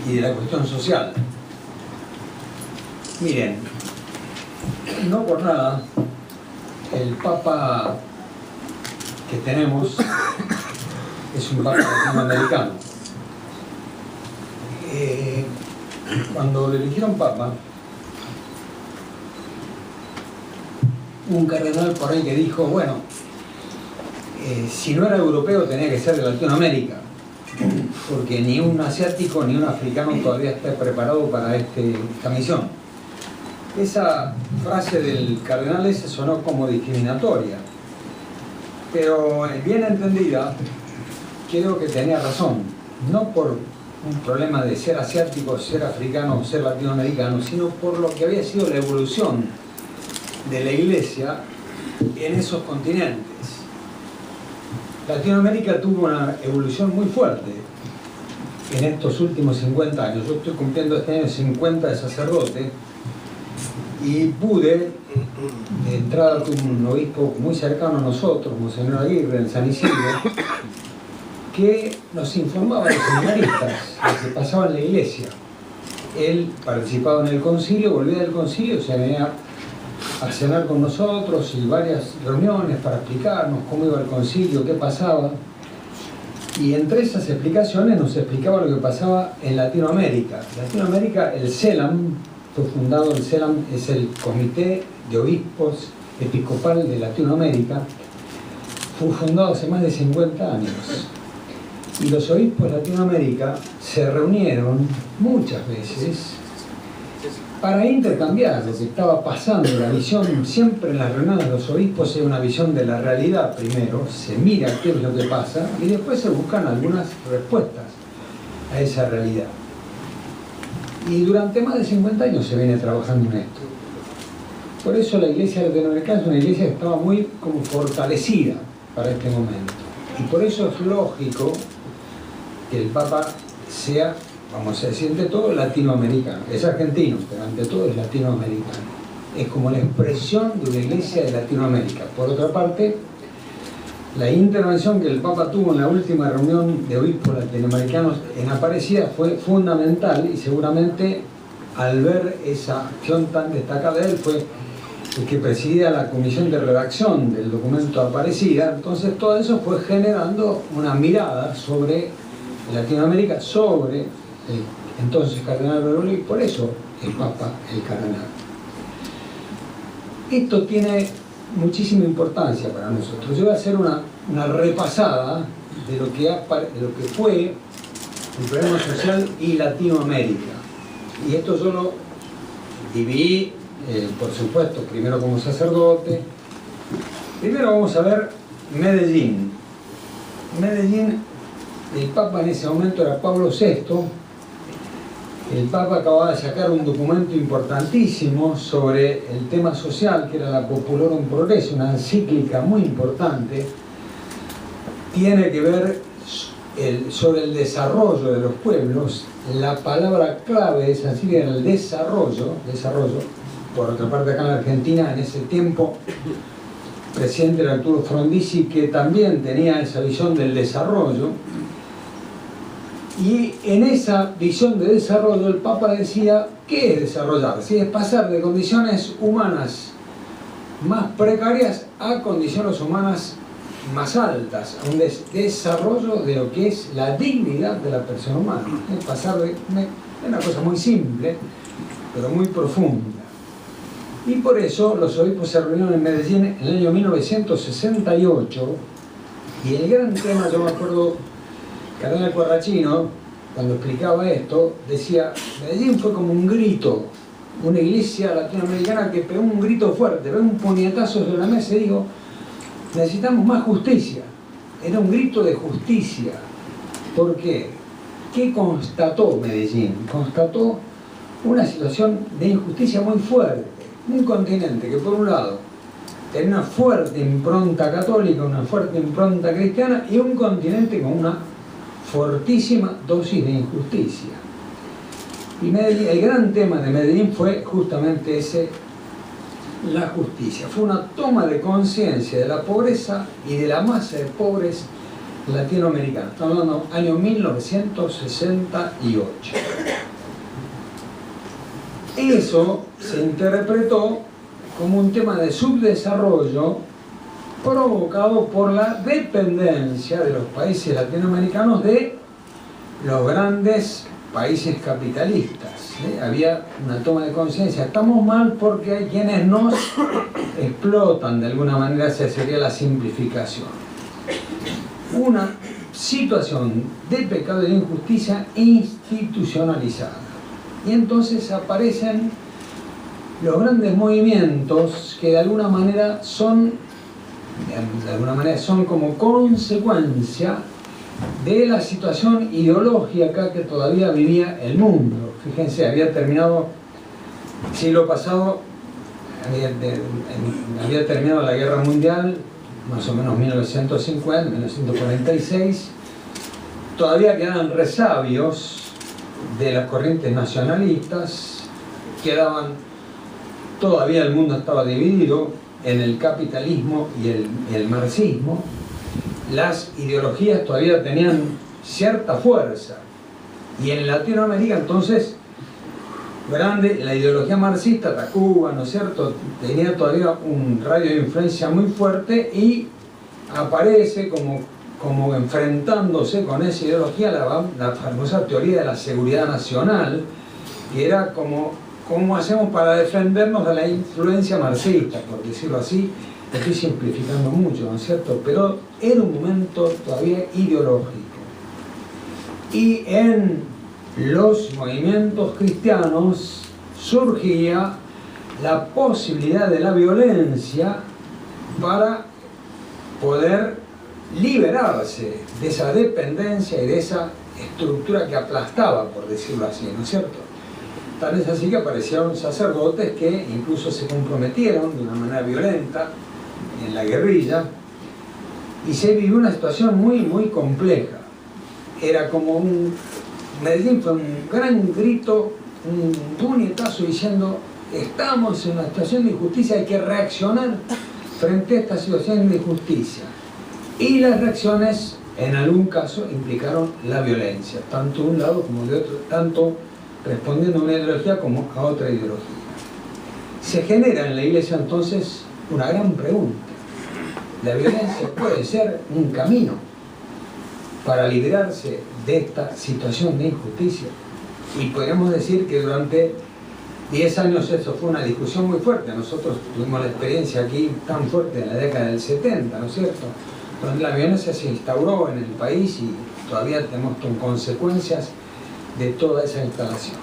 y de la cuestión social. Miren, no por nada, el Papa que tenemos es un Papa latinoamericano. Cuando le eligieron Papa, un cardenal por ahí que dijo, bueno, si no era europeo tenía que ser de Latinoamérica, porque ni un asiático ni un africano todavía está preparado para esta misión. Esa frase del cardenal ese sonó como discriminatoria, pero bien entendida, creo que tenía razón, no por un problema de ser asiático, ser africano o ser latinoamericano, sino por lo que había sido la evolución de la Iglesia en esos continentes. Latinoamérica tuvo una evolución muy fuerte en estos últimos 50 años. Yo estoy cumpliendo este año 50 de sacerdote y pude entrar a un obispo muy cercano a nosotros, Monseñor Aguirre, en San Isidro, que nos informaba a los seminaristas lo que pasaba en la iglesia. Él participaba en el concilio, volvía del concilio, se venía a cenar con nosotros y varias reuniones para explicarnos cómo iba el concilio, qué pasaba. Y entre esas explicaciones nos explicaba lo que pasaba en Latinoamérica. Latinoamérica, el CELAM, fue fundado, el CELAM es el Comité de Obispos Episcopal de Latinoamérica, fue fundado hace más de 50 años. Y los obispos de Latinoamérica se reunieron muchas veces para intercambiar lo que estaba pasando, la visión. Siempre en las reuniones de los obispos hay una visión de la realidad primero, se mira qué es lo que pasa y después se buscan algunas respuestas a esa realidad. Y durante más de 50 años se viene trabajando en esto. Por eso la iglesia latinoamericana es una iglesia que estaba muy como fortalecida para este momento. Y por eso es lógico que el Papa sea, vamos a decir, ante todo latinoamericano. Es argentino, pero ante todo es latinoamericano. Es como la expresión de una iglesia de Latinoamérica. Por otra parte, la intervención que el Papa tuvo en la última reunión de obispos latinoamericanos en Aparecida fue fundamental y seguramente al ver esa acción tan destacada de él fue el que presidía la comisión de redacción del documento de Aparecida. Entonces todo eso fue generando una mirada sobre Latinoamérica, sobre el entonces cardenal Bergoglio, y por eso el Papa, el cardenal. Esto tiene muchísima importancia para nosotros. Yo voy a hacer una repasada de lo que fue el problema social y Latinoamérica. Y esto yo lo dividí, por supuesto, primero como sacerdote. Primero vamos a ver Medellín. Medellín, el Papa en ese momento era Pablo VI. El Papa acababa de sacar un documento importantísimo sobre el tema social, que era la Populorum Progresso, una encíclica muy importante. Tiene que ver sobre el desarrollo de los pueblos. La palabra clave de esa encíclica era el desarrollo. Por otra parte, acá en la Argentina, en ese tiempo, el presidente era Arturo Frondizi, que también tenía esa visión del desarrollo. Y en esa visión de desarrollo el Papa decía, ¿qué es desarrollar? Si es pasar de condiciones humanas más precarias a condiciones humanas más altas, a un desarrollo de lo que es la dignidad de la persona humana. Es pasar de una cosa muy simple, pero muy profunda. Y por eso los obispos se reunieron en Medellín en el año 1968, y el gran tema, yo me acuerdo, Cardenal Corrachino, cuando explicaba esto, decía, Medellín fue como un grito, una iglesia latinoamericana que pegó un grito fuerte, pegó un puñetazo sobre la mesa y dijo, necesitamos más justicia. Era un grito de justicia. ¿Por qué? ¿Qué constató Medellín? Constató una situación de injusticia muy fuerte. Un continente que por un lado tenía una fuerte impronta católica, una fuerte impronta cristiana, y un continente con una fortísima dosis de injusticia. Y Medellín, el gran tema de Medellín fue justamente ese, la justicia. Fue una toma de conciencia de la pobreza y de la masa de pobres latinoamericano. Estamos hablando del año 1968. Eso se interpretó como un tema de subdesarrollo provocado por la dependencia de los países latinoamericanos de los grandes países capitalistas. Había una toma de conciencia, estamos mal porque hay quienes nos explotan, de alguna manera. Esa sería la simplificación. Una situación de pecado y de injusticia institucionalizada. Y entonces aparecen los grandes movimientos que de alguna manera son como consecuencia de la situación ideológica que todavía vivía el mundo. Fíjense, había terminado el siglo pasado, había terminado la Guerra Mundial, más o menos 1950, 1946. Todavía quedaban resabios de las corrientes nacionalistas, todavía el mundo estaba dividido en el capitalismo y el marxismo. Las ideologías todavía tenían cierta fuerza, y en Latinoamérica entonces la ideología marxista, Tacuba, ¿no es cierto?, tenía todavía un radio de influencia muy fuerte, y aparece como enfrentándose con esa ideología la famosa teoría de la seguridad nacional, que era ¿cómo hacemos para defendernos de la influencia marxista, por decirlo así? Estoy simplificando mucho, ¿no es cierto? Pero era un momento todavía ideológico. Y en los movimientos cristianos surgía la posibilidad de la violencia para poder liberarse de esa dependencia y de esa estructura que aplastaba, por decirlo así, ¿no es cierto? Tal es así que aparecieron sacerdotes que incluso se comprometieron de una manera violenta en la guerrilla, y se vivió una situación muy, muy compleja. Era como Medellín fue un gran grito, un puñetazo diciendo: estamos en una situación de injusticia, hay que reaccionar frente a esta situación de injusticia. Y las reacciones, en algún caso, implicaron la violencia, tanto de un lado como de otro, tanto respondiendo a una ideología como a otra ideología. Se genera en la Iglesia entonces una gran pregunta: ¿la violencia puede ser un camino para liberarse de esta situación de injusticia? Y podríamos decir que durante 10 años eso fue una discusión muy fuerte. Nosotros tuvimos la experiencia aquí tan fuerte en la década del 70, ¿no es cierto?, donde la violencia se instauró en el país, y todavía tenemos consecuencias de toda esa instalación.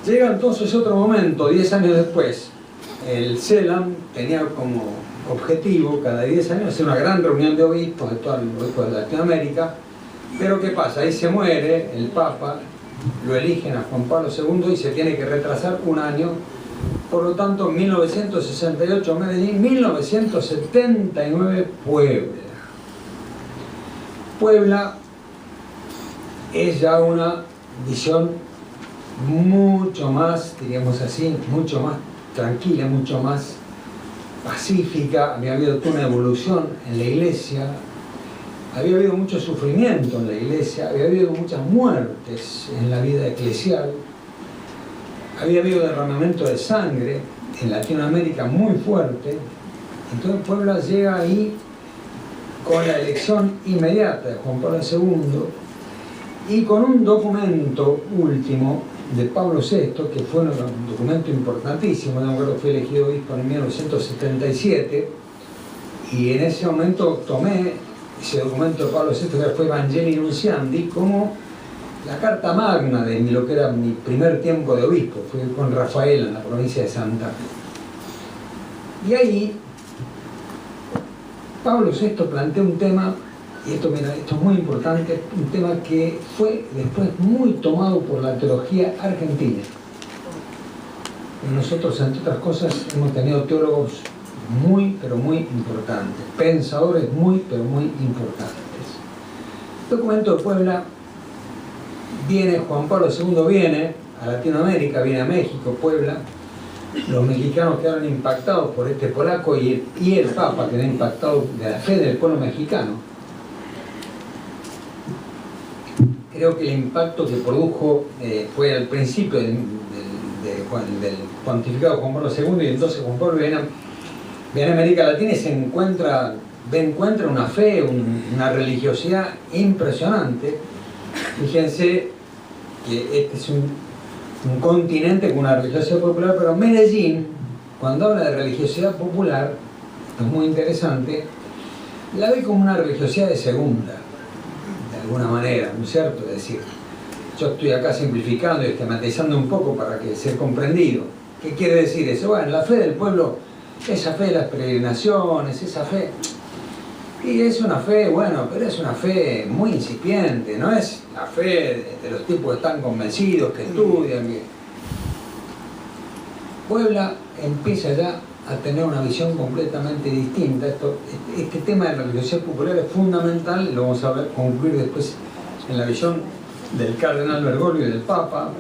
Llega entonces otro momento, 10 años después. El CELAM tenía como objetivo cada 10 años hacer una gran reunión de obispos de todos los obispos de Latinoamérica. Pero ¿qué pasa? Ahí se muere el Papa, lo eligen a Juan Pablo II y se tiene que retrasar un año. Por lo tanto, 1968 Medellín, 1979 Puebla. Puebla es ya una visión mucho más, diríamos así, mucho más tranquila, mucho más pacífica. Había habido toda una evolución en la Iglesia, había habido mucho sufrimiento en la Iglesia, había habido muchas muertes en la vida eclesial, había habido derramamiento de sangre en Latinoamérica muy fuerte. Entonces Puebla llega ahí con la elección inmediata de Juan Pablo II y con un documento último de Pablo VI, que fue un documento importantísimo. Yo me acuerdo que fui elegido obispo en 1977, y en ese momento tomé ese documento de Pablo VI, que fue Evangelii Nunciandi, como la carta magna de lo que era mi primer tiempo de obispo. Fui con Rafael en la provincia de Santa Fe. Y ahí Pablo VI plantea un tema, y esto es muy importante, un tema que fue después muy tomado por la teología argentina. Y nosotros, entre otras cosas, hemos tenido teólogos muy, pero muy importantes, pensadores muy, pero muy importantes. El documento de Puebla viene, Juan Pablo II viene a Latinoamérica, viene a México, Puebla. Los mexicanos quedaron impactados por este polaco, y el Papa quedó impactado de la fe del pueblo mexicano. creo que el impacto que produjo fue al principio del pontificado Juan Pablo II, y entonces Juan Pablo viene a América Latina y encuentra una fe, una religiosidad impresionante. Fíjense que este es un continente con una religiosidad popular, pero Medellín, cuando habla de religiosidad popular, es muy interesante, la ve como una religiosidad de segunda, de alguna manera, ¿no es cierto? Es decir, yo estoy acá simplificando y esquematizando un poco para que sea comprendido. ¿Qué quiere decir eso? Bueno, la fe del pueblo, esa fe de las peregrinaciones, esa fe... Y es una fe, bueno, pero es una fe muy incipiente, no es la fe de los tipos que están convencidos, que estudian. Puebla empieza ya a tener una visión completamente distinta. Este tema de la religiosidad popular es fundamental, lo vamos a concluir después en la visión del cardenal Bergoglio y del Papa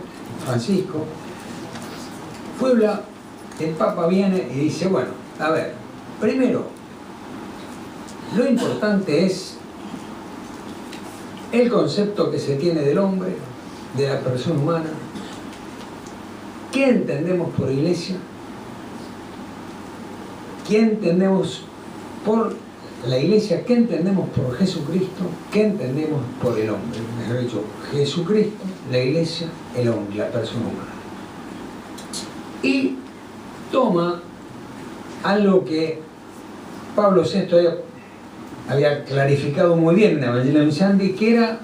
Francisco. Puebla, el Papa viene y dice, bueno, a ver, primero, lo importante es el concepto que se tiene del hombre, de la persona humana, qué entendemos por iglesia, qué entendemos por la iglesia, qué entendemos por Jesucristo, qué entendemos por el hombre. Mejor dicho, Jesucristo, la iglesia, el hombre, la persona humana. Y toma algo que Pablo VI había clarificado muy bien en Evangelio Nunciandi, que era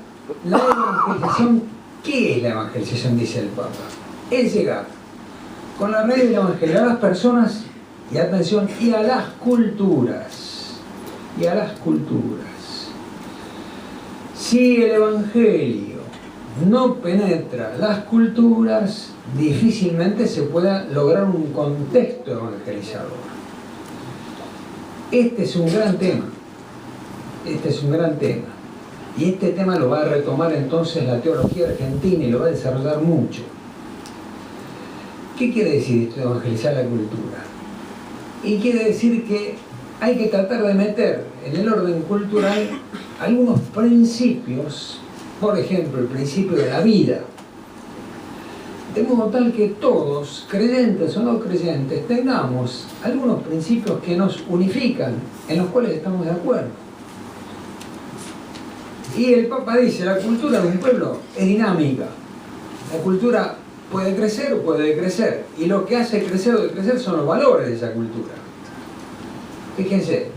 la evangelización. ¿Qué es la evangelización? Dice el Papa. Es llegar con la red del evangelio a las personas, y atención, y a las culturas. Y a las culturas. Si el evangelio no penetra las culturas, difícilmente se pueda lograr un contexto evangelizador. Este es un gran tema. Este es un gran tema. Y este tema lo va a retomar entonces la teología argentina y lo va a desarrollar mucho. ¿Qué quiere decir esto de evangelizar la cultura? Y quiere decir que hay que tratar de meter en el orden cultural algunos principios, por ejemplo, el principio de la vida, de modo tal que todos, creyentes o no creyentes, tengamos algunos principios que nos unifican, en los cuales estamos de acuerdo. Y el Papa dice, la cultura de un pueblo es dinámica. La cultura puede crecer o puede decrecer. Y lo que hace crecer o decrecer son los valores de esa cultura. Fíjense,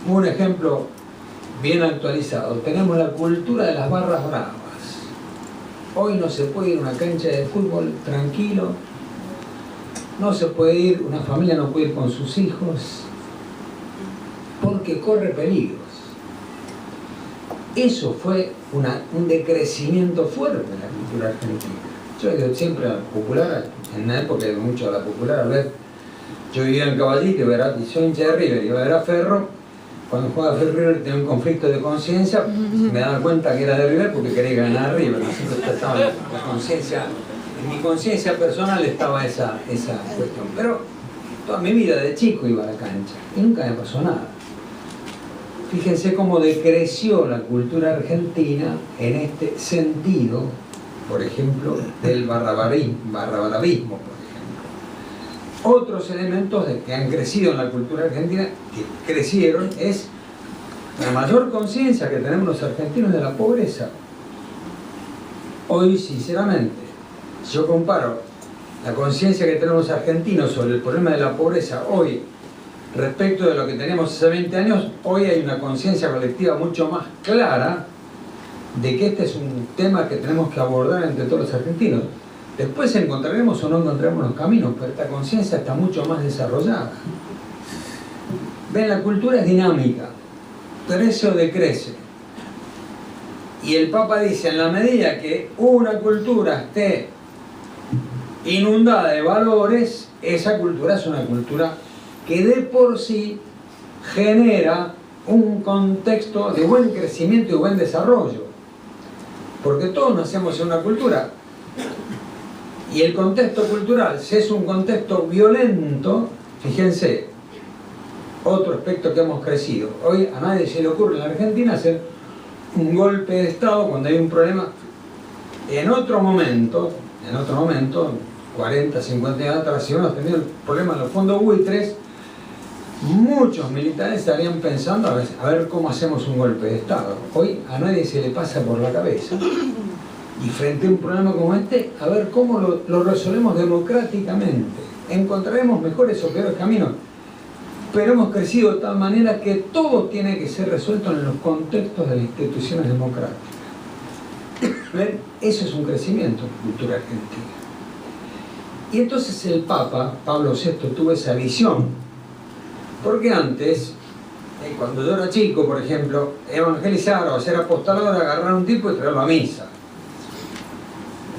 un ejemplo bien actualizado. Tenemos la cultura de las barras bravas. Hoy no se puede ir a una cancha de fútbol tranquilo. No se puede ir, una familia no puede ir con sus hijos, porque corre peligros. Eso fue un decrecimiento fuerte de la cultura argentina. Yo digo siempre a la popular, en la época de mucho a la popular, a ver, yo vivía en Caballito y soy hincha de River, iba a ver a Ferro, cuando jugaba River tenía un conflicto de conciencia, me daba cuenta que era de River porque quería ganar a River, ¿no? Estaba la conciencia, en mi conciencia personal estaba esa cuestión, pero toda mi vida de chico iba a la cancha y nunca me pasó nada. Fíjense cómo decreció la cultura argentina en este sentido, por ejemplo, del barrabarismo, por ejemplo. Otros elementos que han crecido en la cultura argentina, que crecieron, es la mayor conciencia que tenemos los argentinos de la pobreza. Hoy, sinceramente, si yo comparo la conciencia que tenemos los argentinos sobre el problema de la pobreza hoy, respecto de lo que teníamos hace 20 años, hoy hay una conciencia colectiva mucho más clara de que este es un tema que tenemos que abordar entre todos los argentinos. Después encontraremos o no encontraremos los caminos, pero esta conciencia está mucho más desarrollada. Ven, la cultura es dinámica, crece o decrece. Y el Papa dice, en la medida que una cultura esté inundada de valores, esa cultura es una cultura que de por sí genera un contexto de buen crecimiento y buen desarrollo. Porque todos nacemos en una cultura. Y el contexto cultural, si es un contexto violento, fíjense, otro aspecto que hemos crecido. Hoy a nadie se le ocurre en la Argentina hacer un golpe de Estado cuando hay un problema. En otro momento, 40, 50 años atrás, si hubiéramos tenido el problema en los fondos buitres, muchos militares estarían pensando a ver cómo hacemos un golpe de Estado. Hoy a nadie se le pasa por la cabeza. Y frente a un problema como este, a ver cómo lo resolvemos democráticamente. Encontraremos mejores o peores caminos, pero hemos crecido de tal manera que todo tiene que ser resuelto en los contextos de las instituciones democráticas. ¿Ven? Eso es un crecimiento en la cultura argentina. Y entonces el Papa, Pablo VI, tuvo esa visión. Porque antes, cuando yo era chico, por ejemplo, evangelizar o hacer apostolado era agarrar a un tipo y traerlo a misa.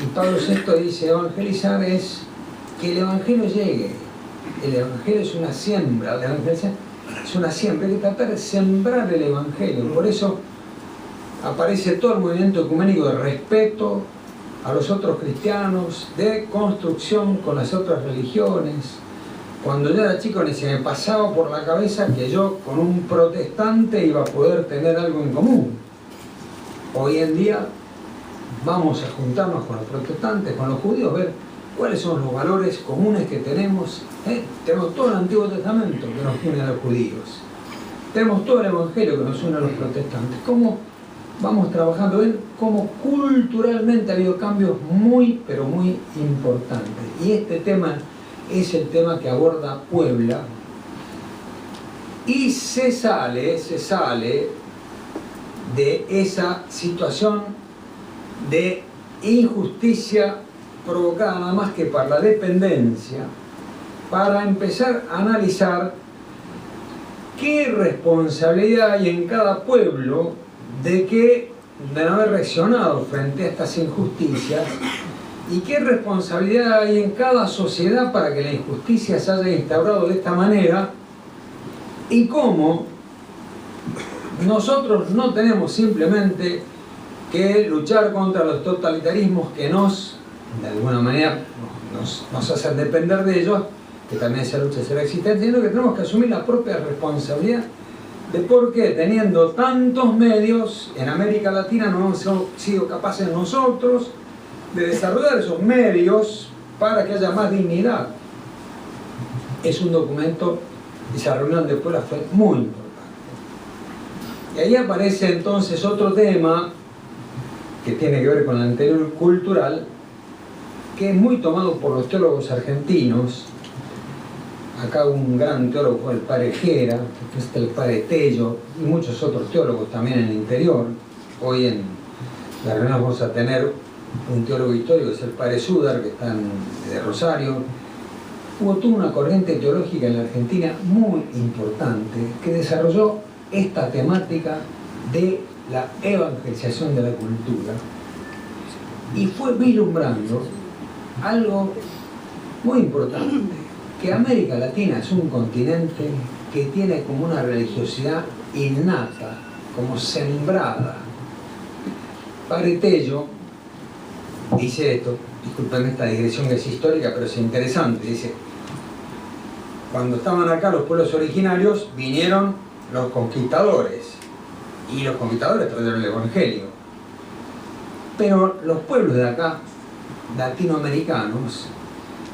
Y Pablo VI dice, evangelizar es que el evangelio llegue. El evangelio es una siembra, la evangelización es una siembra, hay que tratar de sembrar el evangelio. Por eso aparece todo el movimiento ecuménico de respeto a los otros cristianos, de construcción con las otras religiones. Cuando yo era chico ni se me pasaba por la cabeza que yo con un protestante iba a poder tener algo en común. Hoy en día vamos a juntarnos con los protestantes, con los judíos, ver cuáles son los valores comunes que tenemos. Tenemos todo el Antiguo Testamento que nos une a los judíos. Tenemos todo el Evangelio que nos une a los protestantes. ¿Cómo vamos trabajando? Ven cómo culturalmente ha habido cambios muy, pero muy importantes. Y este tema es el tema que aborda Puebla. Y se sale de esa situación de injusticia provocada nada más que por la dependencia, para empezar a analizar qué responsabilidad hay en cada pueblo de no haber reaccionado frente a estas injusticias, y qué responsabilidad hay en cada sociedad para que la injusticia se haya instaurado de esta manera, y cómo nosotros no tenemos simplemente que luchar contra los totalitarismos que de alguna manera nos hacen depender de ellos, que también esa lucha será existente, sino que tenemos que asumir la propia responsabilidad de por qué, teniendo tantos medios en América Latina, no hemos sido capaces nosotros de desarrollar esos medios para que haya más dignidad. Es un documento, esa reunión de Puebla fue muy importante. Y ahí aparece entonces otro tema que tiene que ver con el anterior cultural, que es muy tomado por los teólogos argentinos. Acá un gran teólogo fue el padre Gera, el padre Tello y muchos otros teólogos también en el interior. Hoy en la reunión vamos a tener un teólogo histórico, que es el padre Sudar, que está de Rosario. Hubo toda una corriente teológica en la Argentina muy importante que desarrolló esta temática de la evangelización de la cultura y fue vislumbrando algo muy importante, que América Latina es un continente que tiene como una religiosidad innata, como sembrada. Padre Tello dice esto, disculpen esta digresión que es histórica, pero es interesante, dice: cuando estaban acá los pueblos originarios, vinieron los conquistadores, y los conquistadores trajeron el Evangelio. Pero los pueblos de acá, latinoamericanos,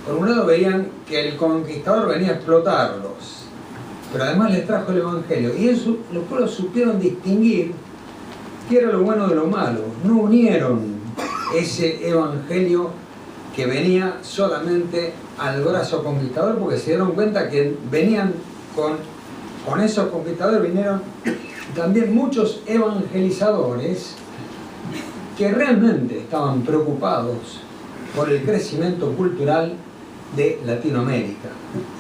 por un lado veían que el conquistador venía a explotarlos, pero además les trajo el Evangelio. Y eso, los pueblos supieron distinguir qué era lo bueno de lo malo. No unieron ese Evangelio que venía solamente al brazo conquistador, porque se dieron cuenta que venían con esos conquistadores, vinieron también muchos evangelizadores que realmente estaban preocupados por el crecimiento cultural de Latinoamérica.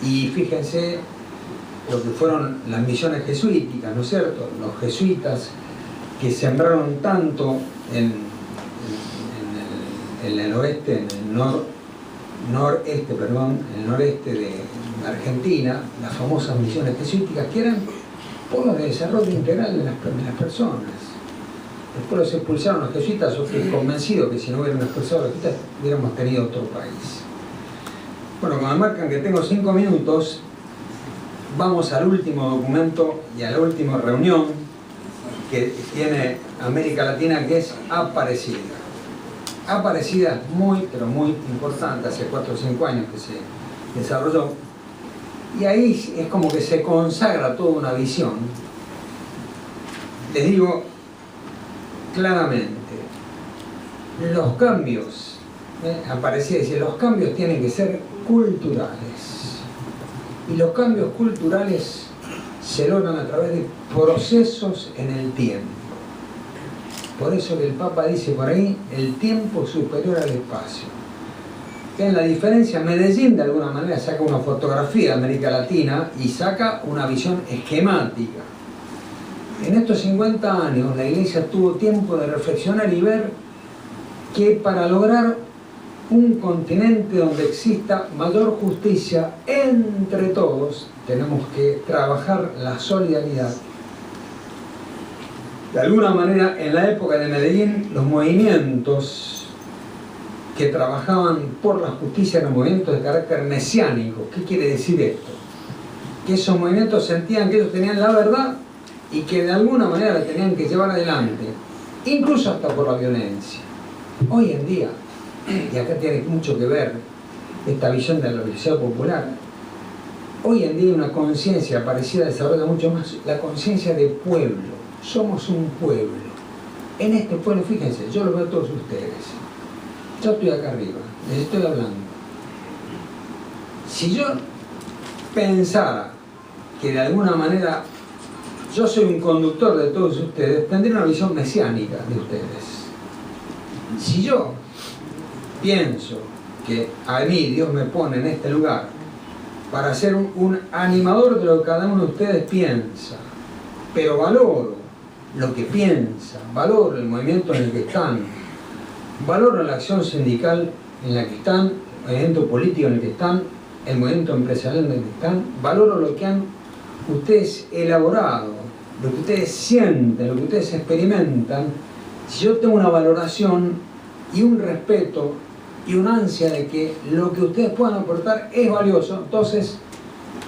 Y fíjense lo que fueron las misiones jesuíticas, ¿no es cierto? Los jesuitas que sembraron tanto en el oeste, en el noreste de Argentina, las famosas misiones jesuíticas, que eran polos de desarrollo integral de las personas. Después los expulsaron los jesuitas. Yo estoy convencido que si no hubieran expulsado a los jesuitas hubiéramos tenido otro país. Bueno, como me marcan que tengo 5 minutos, vamos al último documento y a la última reunión, que tiene América Latina, que es Aparecida. Aparecida es muy, pero muy importante, hace 4 o 5 años que se desarrolló, y ahí es como que se consagra toda una visión. Les digo claramente, los cambios, Aparecida dice, los cambios tienen que ser culturales, y los cambios culturales se logran a través de procesos en el tiempo. Por eso que el Papa dice por ahí, el tiempo superior al espacio. En la diferencia, Medellín de alguna manera saca una fotografía de América Latina y saca una visión esquemática. En estos 50 años la Iglesia tuvo tiempo de reflexionar y ver que para lograr un continente donde exista mayor justicia entre todos, tenemos que trabajar la solidaridad. De alguna manera, en la época de Medellín, los movimientos que trabajaban por la justicia eran movimientos de carácter mesiánico. ¿Qué quiere decir esto? Que esos movimientos sentían que ellos tenían la verdad y que de alguna manera la tenían que llevar adelante, incluso hasta por la violencia. Hoy en día, y acá tiene mucho que ver esta visión de la religiosidad popular, hoy en día hay una conciencia parecida, desarrolla mucho más, la conciencia de pueblo. Somos un pueblo. En este pueblo, fíjense, yo lo veo a todos ustedes. Yo estoy acá arriba, les estoy hablando. Si yo pensara que de alguna manera yo soy un conductor de todos ustedes, tendría una visión mesiánica de ustedes. Si yo pienso que a mí Dios me pone en este lugar para ser un animador de lo que cada uno de ustedes piensa, pero valoro lo que piensa, valoro el movimiento en el que están, valoro la acción sindical en la que están, el movimiento político en el que están, el movimiento empresarial en el que están, valoro lo que han ustedes elaborado, lo que ustedes sienten, lo que ustedes experimentan. Si yo tengo una valoración y un respeto y una ansia de que lo que ustedes puedan aportar es valioso, entonces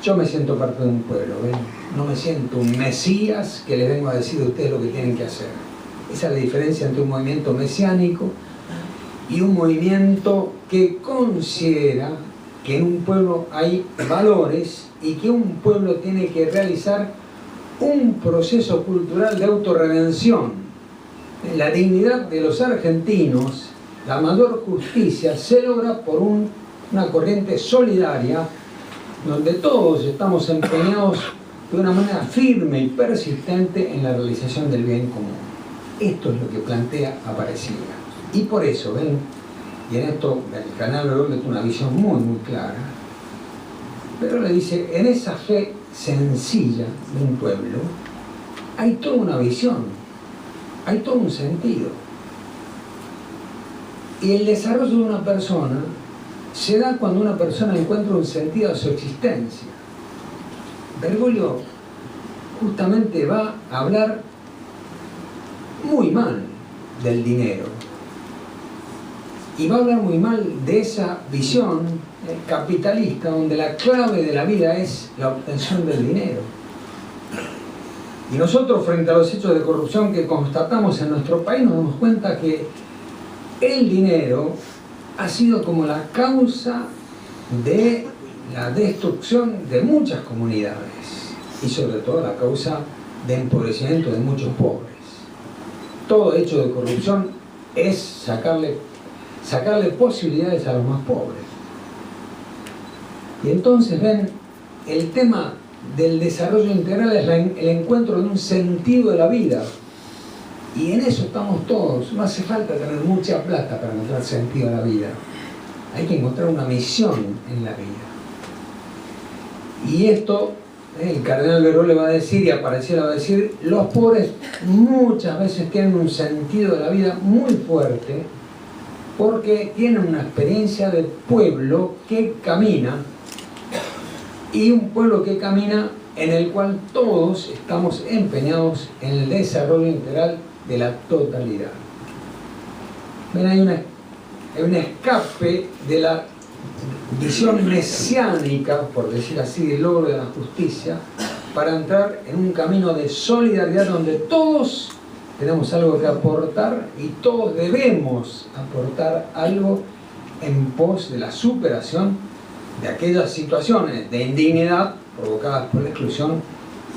yo me siento parte de un pueblo, ¿ven? No me siento un mesías que les vengo a decir a ustedes lo que tienen que hacer. Esa es la diferencia entre un movimiento mesiánico y un movimiento que considera que en un pueblo hay valores y que un pueblo tiene que realizar un proceso cultural de autorredención. La dignidad de los argentinos, la mayor justicia, se logra por una corriente solidaria donde todos estamos empeñados de una manera firme y persistente en la realización del bien común. Esto es lo que plantea Aparecida. Y por eso, ven, y en esto el canal Verón tiene una visión muy, muy clara, pero le dice, en esa fe sencilla de un pueblo, hay toda una visión, hay todo un sentido. Y el desarrollo de una persona se da cuando una persona encuentra un sentido a su existencia. Bergoglio justamente va a hablar muy mal del dinero. Y va a hablar muy mal de esa visión capitalista donde la clave de la vida es la obtención del dinero. Y nosotros, frente a los hechos de corrupción que constatamos en nuestro país, nos damos cuenta que el dinero ha sido como la causa de la destrucción de muchas comunidades y sobre todo la causa de empobrecimiento de muchos pobres. Todo hecho de corrupción es sacarle posibilidades a los más pobres. Y entonces, ven, el tema del desarrollo integral es el encuentro de un sentido de la vida. Y en eso estamos todos. No hace falta tener mucha plata para encontrar sentido a la vida. Hay que encontrar una misión en la vida. Y esto, el cardenal Veró le va a decir, y Aparecida va a decir, los pobres muchas veces tienen un sentido de la vida muy fuerte porque tienen una experiencia de pueblo que camina, y un pueblo que camina en el cual todos estamos empeñados en el desarrollo integral de la totalidad. Ven, hay un escape de la visión mesiánica, por decir así, del logro de la justicia, para entrar en un camino de solidaridad donde todos tenemos algo que aportar y todos debemos aportar algo en pos de la superación de aquellas situaciones de indignidad provocadas por la exclusión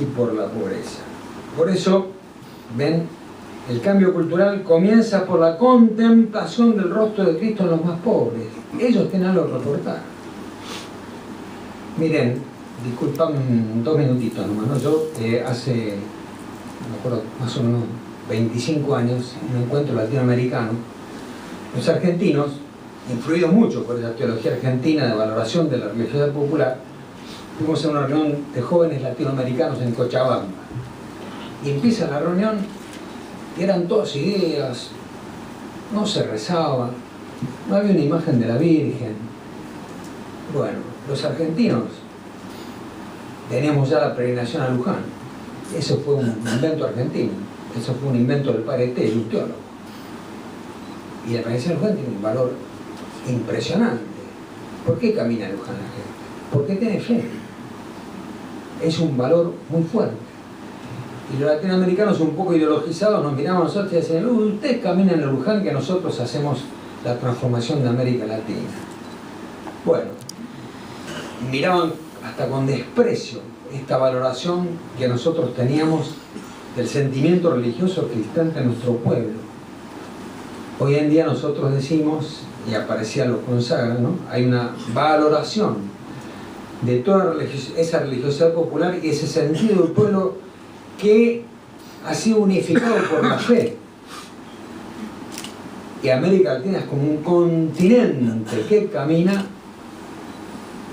y por la pobreza. Por eso, ven, el cambio cultural comienza por la contemplación del rostro de Cristo en los más pobres. Ellos tienen algo que aportar. Miren, disculpame 2 minutitos nomás, ¿no? Yo hace, no me acuerdo, más o menos 25 años, en un encuentro latinoamericano, los argentinos, influidos mucho por esa teología argentina de valoración de la religiosidad popular, fuimos a una reunión de jóvenes latinoamericanos en Cochabamba. Y empieza la reunión y eran todas ideas, no se rezaba, no había una imagen de la Virgen. Bueno, los argentinos teníamos ya la peregrinación a Luján. Eso fue un invento argentino, eso fue un invento del padre Tello, un teólogo. Y la peregrinación a Luján tiene un valor impresionante. ¿Por qué camina a Luján la gente? Porque tiene fe. Es un valor muy fuerte. Y los latinoamericanos, un poco ideologizados, nos miraban a nosotros y decían: ustedes caminan a Luján, que nosotros hacemos la transformación de América Latina. Bueno, miraban hasta con desprecio esta valoración que nosotros teníamos del sentimiento religioso cristante en nuestro pueblo. Hoy en día nosotros decimos, y aparecía lo consagra, ¿no? Hay una valoración de toda esa religiosidad popular y ese sentido del pueblo que ha sido unificado por la fe. Y América Latina es como un continente que camina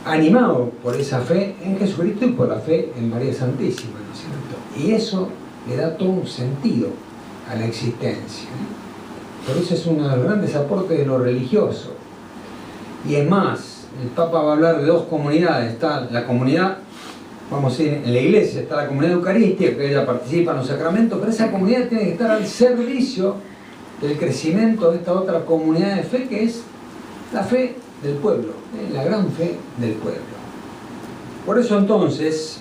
animado por esa fe en Jesucristo y por la fe en María Santísima, ¿no es cierto? Y eso le da todo un sentido a la existencia. Por eso es uno de los grandes aportes de lo religioso. Y es más, el Papa va a hablar de 2 comunidades. Está la comunidad, vamos a decir, en la iglesia está la comunidad eucarística, que ella participa en los sacramentos, pero esa comunidad tiene que estar al servicio del crecimiento de esta otra comunidad de fe, que es la fe del pueblo, la gran fe del pueblo. Por eso entonces,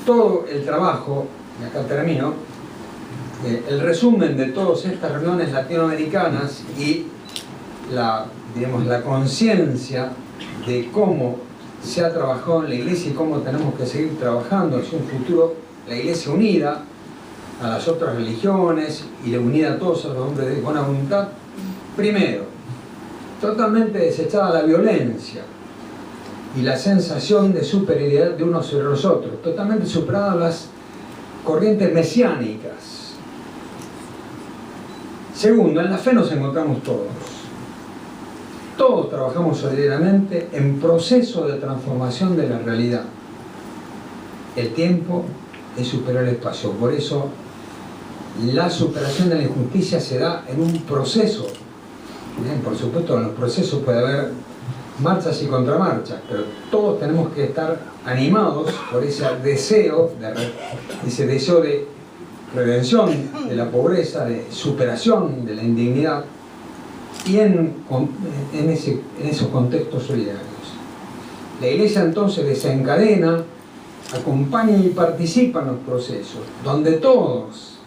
todo el trabajo, y acá termino, el resumen de todas estas reuniones latinoamericanas y la conciencia de cómo se ha trabajado en la Iglesia y cómo tenemos que seguir trabajando hacia un futuro, la Iglesia unida a las otras religiones y unida a todos los hombres de buena voluntad. Primero, totalmente desechada la violencia y la sensación de superioridad de unos sobre los otros, totalmente superadas las corrientes mesiánicas. Segundo, en la fe nos encontramos todos. Todos trabajamos solidariamente en proceso de transformación de la realidad. El tiempo es superior al espacio. Por eso, la superación de la injusticia se da en un proceso. Por supuesto, en los procesos puede haber marchas y contramarchas, pero todos tenemos que estar animados por ese deseo de redención de la pobreza, de superación de la indignidad, y en esos contextos solidarios. La Iglesia entonces desencadena, acompaña y participa en los procesos, donde todos,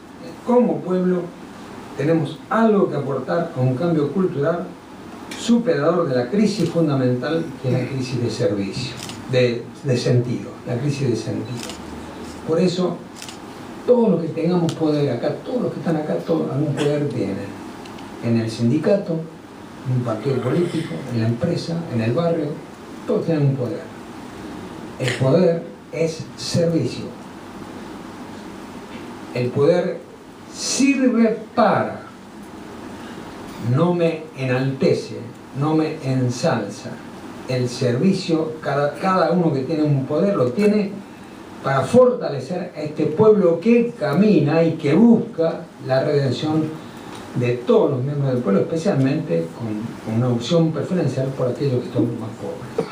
como pueblo, tenemos algo que aportar a un cambio cultural superador de la crisis fundamental, que es la crisis de servicio, de sentido, la crisis de sentido. Por eso, todos los que tengamos poder acá, todos los que están acá, todos algún poder tienen. En el sindicato, en un partido político, en la empresa, en el barrio, todos tienen un poder. El poder es servicio. El poder sirve para, no me enaltece, no me ensalza. El servicio, cada uno que tiene un poder lo tiene para fortalecer a este pueblo que camina y que busca la redención de todos los miembros del pueblo, especialmente con una opción preferencial por aquellos que son más pobres.